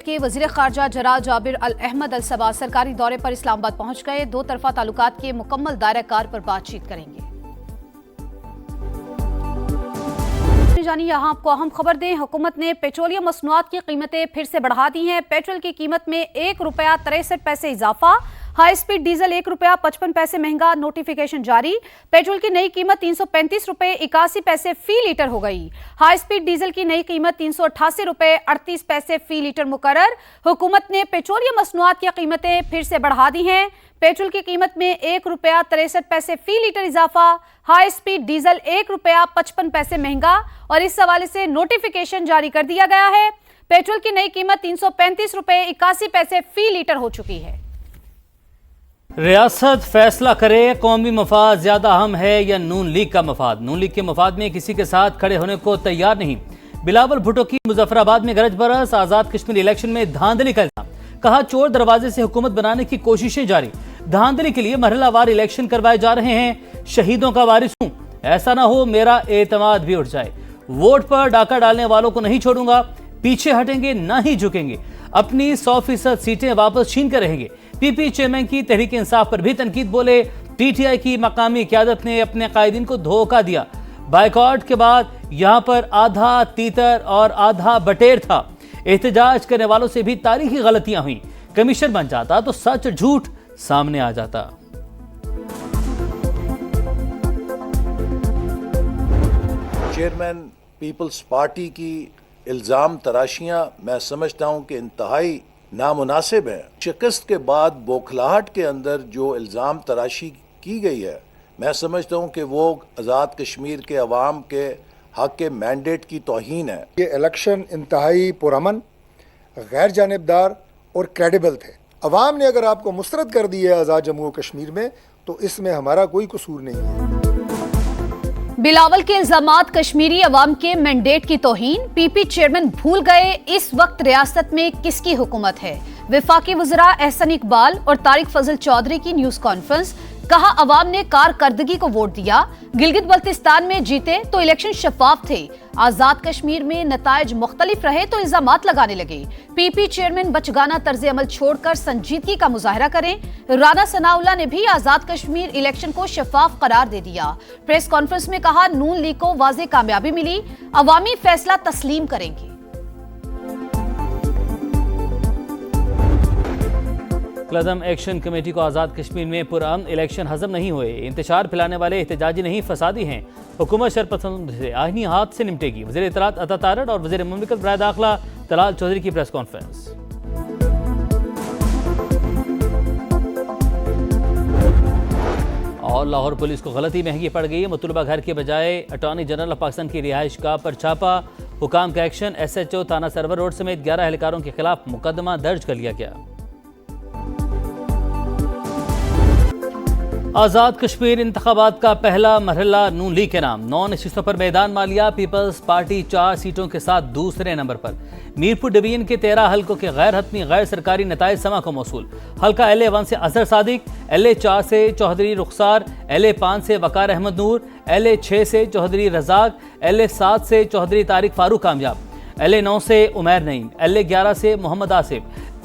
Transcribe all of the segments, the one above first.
Kuwait के वजीर खारजा जरा जाबिर अल अहमद अल सबा सरकारी दौरे पर इस्लामाबाद पहुंच गए। दो तरफा ताल्लुकात के मुकम्मल दायरा कार पर बातचीत करेंगे। जानिए यहाँ आपको अहम खबर दें, हुकूमत ने पेट्रोलियम मसनूआत की कीमतें फिर से बढ़ा दी हैं। पेट्रोल की कीमत में ₹1.63 इजाफा, हाई स्पीड डीजल ₹1.55 महंगा, नोटिफिकेशन जारी। पेट्रोल की नई कीमत ₹335.81 फी लीटर हो गई। हाई स्पीड डीजल की नई कीमत ₹388.38 फी लीटर मुकर्रर। हुकूमत ने पेट्रोलियम मसनूआत की कीमतें फिर से बढ़ा दी हैं। पेट्रोल की कीमत में ₹1.63 फी लीटर इजाफा, हाई स्पीड डीजल ₹1.55 महंगा और इस हवाले से नोटिफिकेशन जारी कर दिया गया है। पेट्रोल की नई कीमत ₹335.81 फी लीटर हो चुकी है। रियासत फैसला करे कौमी मफाद ज्यादा अहम है या नून लीग का मफाद। नून लीग के मफाद में किसी के साथ खड़े होने को तैयार नहीं। बिलावल भुट्टो की मुजफ्फराबाद में गरज बरस, आजाद कश्मीर इलेक्शन में धांधली का इल्जाम। कहा चोर दरवाजे से हुकूमत बनाने की कोशिशें जारी। धांधली के लिए मरहलावार इलेक्शन करवाए जा रहे हैं। शहीदों का वारिस हूं, ऐसा ना हो मेरा एतमाद भी उठ जाए। वोट पर डाका डालने वालों को नहीं छोड़ूंगा, पीछे हटेंगे ना ही झुकेंगे। अपनी 100% सीटें वापस छीन कर रहेंगे। पीपी चेयरमैन की तहरीक इंसाफ पर भी तनकीद। बोले टीटीआई की मकामी क़यादत ने अपने कायदीन को धोखा दिया। बायकॉट के बाद यहां पर आधा तीतर और आधा बटेर था। एहतजाज करने वालों से भी तारीखी गलतियां हुई। कमीशन बन जाता तो सच झूठ सामने आ जाता। चेयरमैन पीपल्स पार्टी की इल्ज़ाम तराशियां मैं समझता हूं कि इंतहाई नामुनासिब है। शिकस्त के बाद बौखलाहट के अंदर जो इल्ज़ाम तराशी की गई है, मैं समझता हूं कि वो आज़ाद कश्मीर के अवाम के हक के मैंडेट की तौहीन है। ये इलेक्शन इंतहाई पुरअमन, गैर जानिबदार और क्रेडिबल थे। अवाम ने अगर आपको मुस्तरद कर दी है आज़ाद जम्मू और कश्मीर में, तो इसमें हमारा कोई कसूर नहीं है। बिलावल के इल्जामात कश्मीरी अवाम के मैंडेट की तौहीन। पीपी चेयरमैन भूल गए इस वक्त रियासत में किसकी हुकूमत है। वफाकी वज़रा एहसन इकबाल और तारिक फजल चौधरी की न्यूज कॉन्फ्रेंस। कहा अवाम ने कारकर्दगी को वोट दिया। गिलगित बल्तिस्तान में जीते तो इलेक्शन शफाफ थे। आजाद कश्मीर में नताइज मुख्तलिफ रहे तो इल्जामात लगाने लगे। पीपी चेयरमैन बचगाना तर्ज अमल छोड़कर संजीदगी का मुजाहरा करें। राना सनाउल्लाह ने भी आजाद कश्मीर इलेक्शन को शफाफ करार दे दिया। प्रेस कॉन्फ्रेंस में कहा नून लीग को वाज़ेह कामयाबी मिली, अवामी फैसला तस्लीम करेंगे। कदम एक्शन कमेटी को आज़ाद कश्मीर में पुरअमन इलेक्शन हजम नहीं हुए। इंतशार फैलाने वाले एहतजाजी नहीं फसादी हैं। हुकूमत शरपसंद से आईनी हाथ से निपटेगी। वज़ीर इत्तलात अता तारड़ और वज़ीर मुमलिकत बराए दाखिला तलाल चौधरी की प्रेस कॉन्फ्रेंस। और लाहौर पुलिस को गलती महंगी पड़ गई। मतलूबा घर के बजाय अटॉर्नी जनरल ऑफ पाकिस्तान की रिहाइश गाह पर छापा। हुकाम का एक्शन। SHO थाना सरवर रोड समेत 11 एहलकारों के खिलाफ मुकदमा दर्ज कर लिया गया। आज़ाद कश्मीर इंतखाबात का पहला मरहला नून लीग के नाम। 9 नशिस्तों पर मैदान मालिया। पीपल्स पार्टी 4 सीटों के साथ दूसरे नंबर पर। मीरपुर डिवीजन के 13 हलकों के गैर हतमी गैर सरकारी नताइज समा को मौसूल। हल्का LA1 से अजहर सादिक, LA4 से चौधरी रुखसार, LA5 से वकार अहमद नूर, LA6 से चौधरी रजाक, LA7 से चौधरी तारिक फारूक कामयाब, LA9 से उमैर नईम, LA11 से मोहम्मद आसिफ,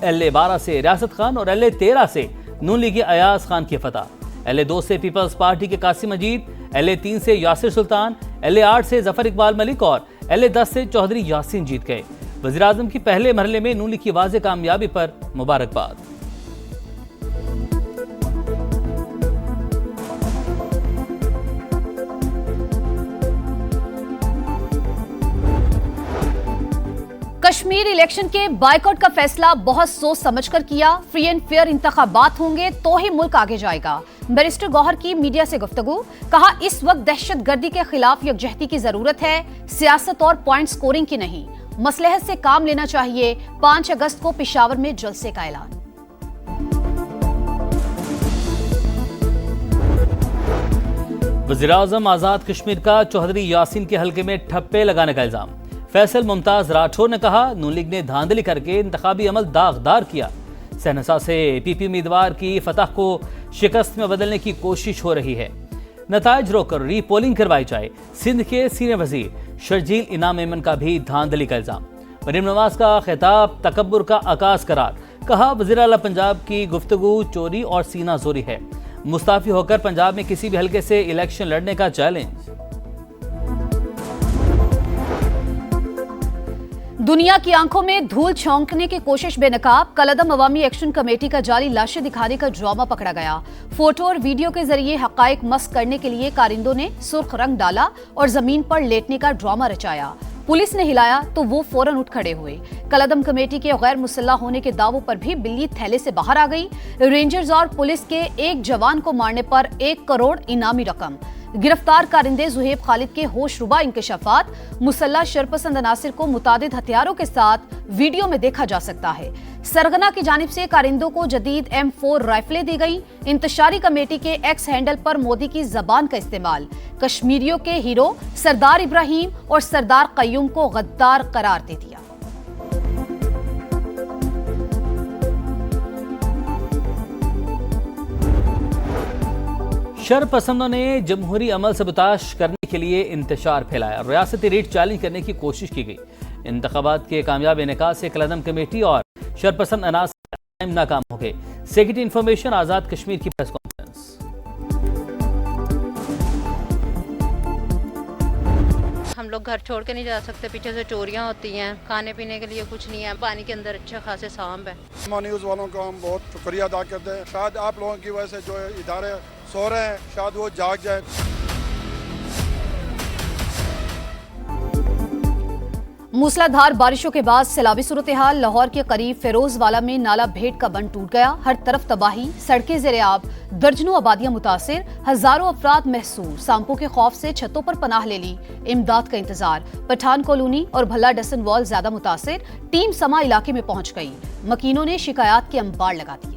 LA12 से रियासत खान और LA13 से नून लीगी अयाज खान की फतह। LA2 से पीपल्स पार्टी के कासिम मजीद, LA3 से यासिर सुल्तान, LA8 से जफर इकबाल मलिक और LA10 से चौधरी यासीन जीत गए। वज़ीर आज़म की पहले मरहले में नून लीग की वाज़ेह कामयाबी पर मुबारकबाद। कश्मीर इलेक्शन के बायकॉट का फैसला बहुत सोच समझकर किया। फ्री एंड फेयर इंतखाबात होंगे तो ही मुल्क आगे जाएगा। बैरिस्टर गौहर की मीडिया से गुफ्तगू। कहा इस वक्त दहशतगर्दी के खिलाफ यकजहती की जरूरत है, सियासत और पॉइंट स्कोरिंग की नहीं। मसलहत से काम लेना चाहिए। 5 अगस्त को पेशावर में जलसे का ऐलान। वज़ीर आज़म आज़ाद कश्मीर का चौधरी यासीन के हल्के में ठप्पे लगाने का इल्जाम। फैसल मुमताज राठौर ने कहा नून लीग ने धांधली करके इंतखाबी अमल दागदार किया। सहनसा से पीपी उम्मीदवार की फतह को शिकस्त में बदलने की कोशिश हो रही है। नताइज रोककर रीपोलिंग करवाई जाए। सिंध के सीनियर वजीर शर्जील इनाम मेमन का भी धांधली का इल्जाम। मरीम नवाज का खिताब तकब्बुर का आकाश करार, कहा वज़ीर आला पंजाब की गुफ्तगू चोरी और सीना जोरी है। मुस्ताफी होकर पंजाब में किसी भी हलके से इलेक्शन लड़ने का चैलेंज। दुनिया की आंखों में धूल झोंकने की कोशिश बेनकाब, कलअदम अवामी एक्शन कमेटी का जाली लाशें दिखाने का ड्रामा पकड़ा गया। फोटो और वीडियो के जरिए हकायक मस्क करने के लिए कारिंदों ने सुर्ख रंग डाला और जमीन पर लेटने का ड्रामा रचाया। पुलिस ने हिलाया तो वो फौरन उठ खड़े हुए। कलअदम कमेटी के गैर मुसल्लह होने के दावों पर भी बिल्ली थैले से बाहर आ गई। रेंजर्स और पुलिस के एक जवान को मारने पर 1 करोड़ इनामी रकम। गिरफ्तार कारिंदे जुहेब खालिद के होशरुबा इंकशाफात। मुसल्लह शरपसंद अनासिर को मुतादिद हथियारों के साथ वीडियो में देखा जा सकता है। सरगना की जानिब से कारिंदों को जदीद M4 राइफलें दी गई। इंतशारी कमेटी के एक्स हैंडल पर मोदी की जबान का इस्तेमाल। कश्मीरियों के हीरो सरदार इब्राहिम और सरदार कय्यूम को गद्दार करार दे दिया। शरपसंदों ने जमहूरी अमल सबताश करने के लिए इंतशार फैलाया। रियासती रीट चैलेंज करने की कोशिश की गई। इंतखाबात के कामयाब इनेकाद से कलअदम कमेटी और शरपसंद अनासर नाकाम हो गए। सेक्रेटरी इंफॉर्मेशन आजाद कश्मीर की प्रेस कॉन्फ्रेंस। हम लोग घर छोड़ के नहीं जा सकते, पीछे से चोरियां होती हैं, खाने पीने के लिए कुछ नहीं है, पानी के अंदर अच्छे खासे सांप है। न्यूज़ वालों का हम बहुत शुक्रिया अदा करते हैं। शायद आप लोगों की वजह से जो इदारे सो रहे हैं शायद वो जाग जाए। मूसलाधार बारिशों के बाद सैलाबी सूरत हाल। लाहौर के करीब फिरोजवाला में नाला भेट का बंद टूट गया। हर तरफ तबाही, सड़कें ज़ेरे आब, दर्जनों आबादियां मुतासिर, हजारों अफराद महसूर। सांपों के खौफ से छतों पर पनाह ले ली। इमदाद का इंतजार। पठान कॉलोनी और भल्ला डसन वॉल ज्यादा मुतासिर। टीम समा इलाके में पहुंच गई। मकीनों ने शिकायत के अंबार लगा दिए।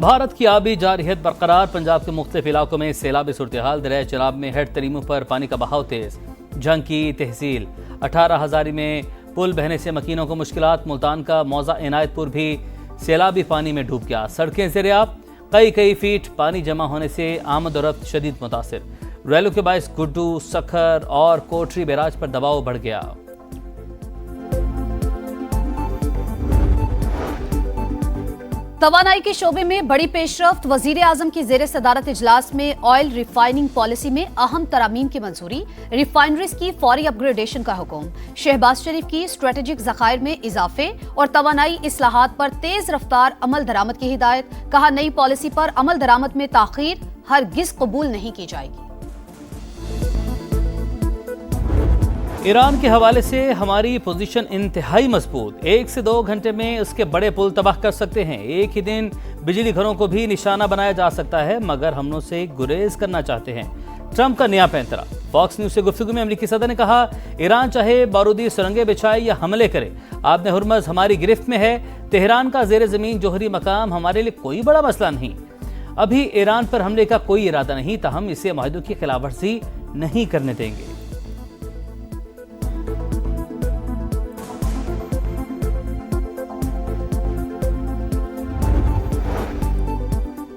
भारत की आबी जारहियत बरकरार। पंजाब के मुख्तलिफ इलाकों में सैलाबी सूरत हाल। दरिया चनाब में हेड तरीमों पर पानी का बहाव तेज। झंकी तहसील 18 हजारी में पुल बहने से मकीनों को मुश्किलात। मुल्तान का मौजा इनायतपुर भी सैलाबी पानी में डूब गया। सड़कें ज़ेरे-आब, कई फीट पानी जमा होने से आमद और रफ्त शदीद मुतासिर। रैलों के बायस गुड्डू, सखर और कोटरी बैराज पर दबाव बढ़ गया। तवानाई के शोबे में बड़ी पेशरफ्त। वजीर आजम की जेर सदारत इजलास में ऑयल रिफाइनिंग पॉलिसी में अहम तरामीम की मंजूरी। रिफाइनरीज की फौरी अपग्रेडेशन का हुक्म। शहबाज शरीफ की स्ट्रेटेजिक जखायर में इजाफे और तवानाई इस्लाहात पर तेज रफ्तार अमल दरामद की हिदायत। कहा नई पॉलिसी पर अमल दरामद में ताखीर हरगिज कबूल नहीं की जाएगी। ईरान के हवाले से हमारी पोजीशन इंतहाई मजबूत। 1 से 2 घंटे में उसके बड़े पुल तबाह कर सकते हैं। एक ही दिन बिजली घरों को भी निशाना बनाया जा सकता है, मगर हम उनसे गुरेज करना चाहते हैं। ट्रंप का नया पैंतरा। फॉक्स न्यूज से गुफ्तगू में अमेरिकी सदर ने कहा, ईरान चाहे बारूदी सुरंगें बिछाए या हमले करे, आबने हुर्मज हमारी गिरफ्त में है। तेहरान का जेर जमीन जोहरी मकाम हमारे लिए कोई बड़ा मसला नहीं। अभी ईरान पर हमले का कोई इरादा नहीं, ताहम इसे माहिदों की खिलाफवर्जी नहीं करने देंगे।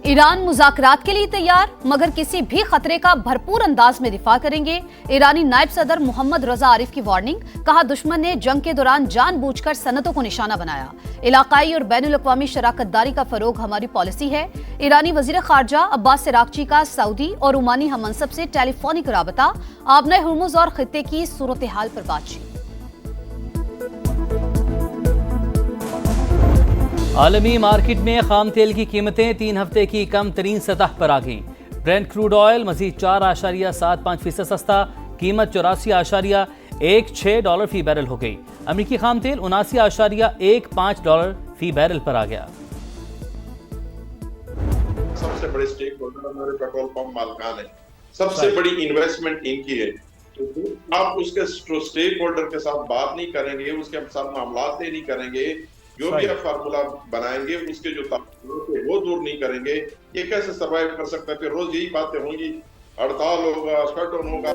ईरान मुज़ाकरात के लिए तैयार, मगर किसी भी खतरे का भरपूर अंदाज में दिफा करेंगे। ईरानी नायब सदर मोहम्मद रजा आरिफ की वार्निंग। कहा दुश्मन ने जंग के दौरान जानबूझकर सनतों को निशाना बनाया। इलाकाई और बैनुल अक़वामी शराकतदारी का फरोग हमारी पॉलिसी है। ईरानी वज़ीर ख़ारजा अब्बास सिरागची का सऊदी और ओमानी हममनसब से टेलीफोनिक राबता। आबने हुर्मुज़ और खित्ते की सूरत हाल पर बातचीत। आलमी मार्केट में खाम तेल की कीमतें 3 हफ्ते की कम तरीन सतह पर आ गईं। ब्रेंट क्रूड ऑयल मजीद 4.75% सस्ता, कीमत $84.16 फी बैरल हो गई। अमेरिकी खाम तेल $79.15 फी बैरल पर आ गया। सबसे बड़े स्टेक होल्डर हमारे पेट्रोल पंप मालिकान है, सबसे बड़ी इन्वेस्टमेंट इनकी है। तो आप उसके स्टेक होल्डर के साथ बात नहीं करेंगे, उसके साथ मामला नहीं करेंगे, जो भी आप फार्मूला बनाएंगे उसके जो वो दूर नहीं करेंगे, ये कैसे सर्वाइव कर सकते हैं? फिर रोज यही बातें होंगी, हड़ताल होगा, शटडाउन होगा।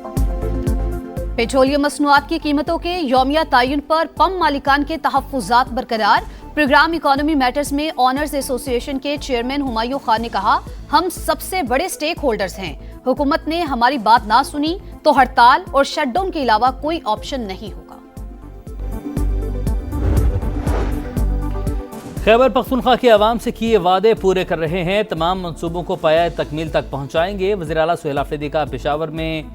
पेट्रोलियम मसनूआत की कीमतों के यौमिया तायुन पर पंप मालिकान के तहफ्फुजात बरकरार। प्रोग्राम इकोनॉमी मैटर्स में ऑनर्स एसोसिएशन के चेयरमैन हुमायूं खान ने कहा, हम सबसे बड़े स्टेक होल्डर्स हैं। हुकूमत ने हमारी बात ना सुनी तो हड़ताल और शटडाउन के अलावा कोई ऑप्शन नहीं होगा। खैबर पख्तूनख्वा के अवाम से किए वादे पूरे कर रहे हैं, तमाम मंसूबों को पाया तकमील तक पहुंचाएंगे। वज़ीर आला सुहेल आफरीदी का पेशावर में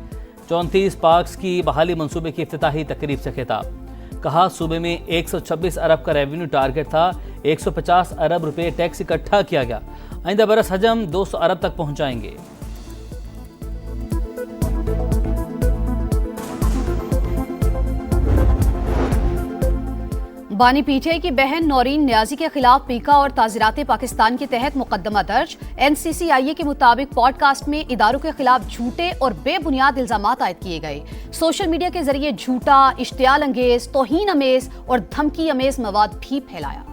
34 पार्क्स की बहाली मंसूबे की इफ्तिताही तकरीब से खिताब। कहा सूबे में 126 अरब का रेवेन्यू टारगेट था, 150 अरब रुपए टैक्स इकट्ठा किया गया। आइंदा बरस हजम 200 अरब तक पहुंचाएंगे। बानी पीटीआई की बहन नौरीन न्याजी के खिलाफ पीका और ताज़ीरात पाकिस्तान के तहत मुकदमा दर्ज। एनसीसीआईए के मुताबिक पॉडकास्ट में इदारों के खिलाफ झूठे और बेबुनियाद इल्जामात आयद किए गए। सोशल मीडिया के जरिए झूठा, इश्तियाल अंगेज, तौहीन अमेज और धमकी अमेज मवाद भी फैलाया।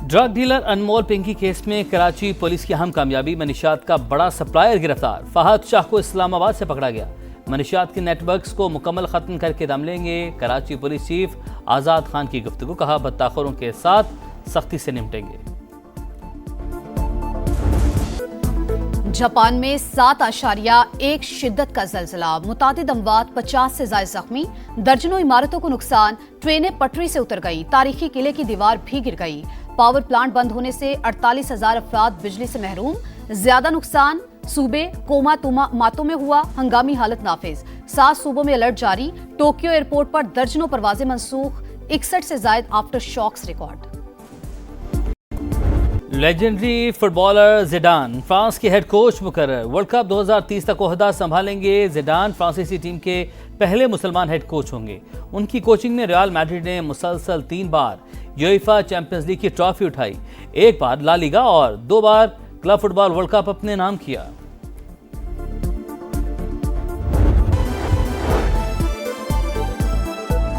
ड्रग डीलर अनमोल पिंकी केस में कराची पुलिस की अहम कामयाबी। मनीषात का बड़ा सप्लायर गिरफ्तार। फहद शाह को इस्लामाबाद से पकड़ा गया। मनीषात के नेटवर्क्स को मुकम्मल खत्म करके दम लेंगे। कराची पुलिस चीफ आजाद खान की गुफ्तगू। कहा बदताखोरों के साथ सख्ती से निपटेंगे। जापान में 7.1 शिद्दत का जलजिला, मुतादिद अमवात, 50 से ज्यादा जख्मी, दर्जनों इमारतों को नुकसान, ट्रेनें पटरी से उतर गई, तारीखी किले की दीवार भी गिर गई। पावर प्लांट बंद होने से 48,000 अफराद बिजली से महरूम। ज्यादा नुकसान सूबे कोमा मातों में हुआ, हंगामी हालत नाफिज। 7 सूबों में अलर्ट जारी। टोक्यो एयरपोर्ट पर दर्जनों परवाजें मनसूख। 61 से ज्यादा after shocks record. Legendary footballer Zidane France के हेड कोच मुकर्रर। वर्ल्ड कप 2030 तक ओहदा संभालेंगे। जिडान फ्रांसीसी टीम के पहले मुसलमान हेड कोच होंगे। उनकी कोचिंग में रियल मैड्रिड ने मुसलसल 3 बार यूएफा चैंपियंस लीग की ट्रॉफी उठाई, 1 बार ला लीगा और 2 बार क्लब फुटबॉल वर्ल्ड कप अपने नाम किया।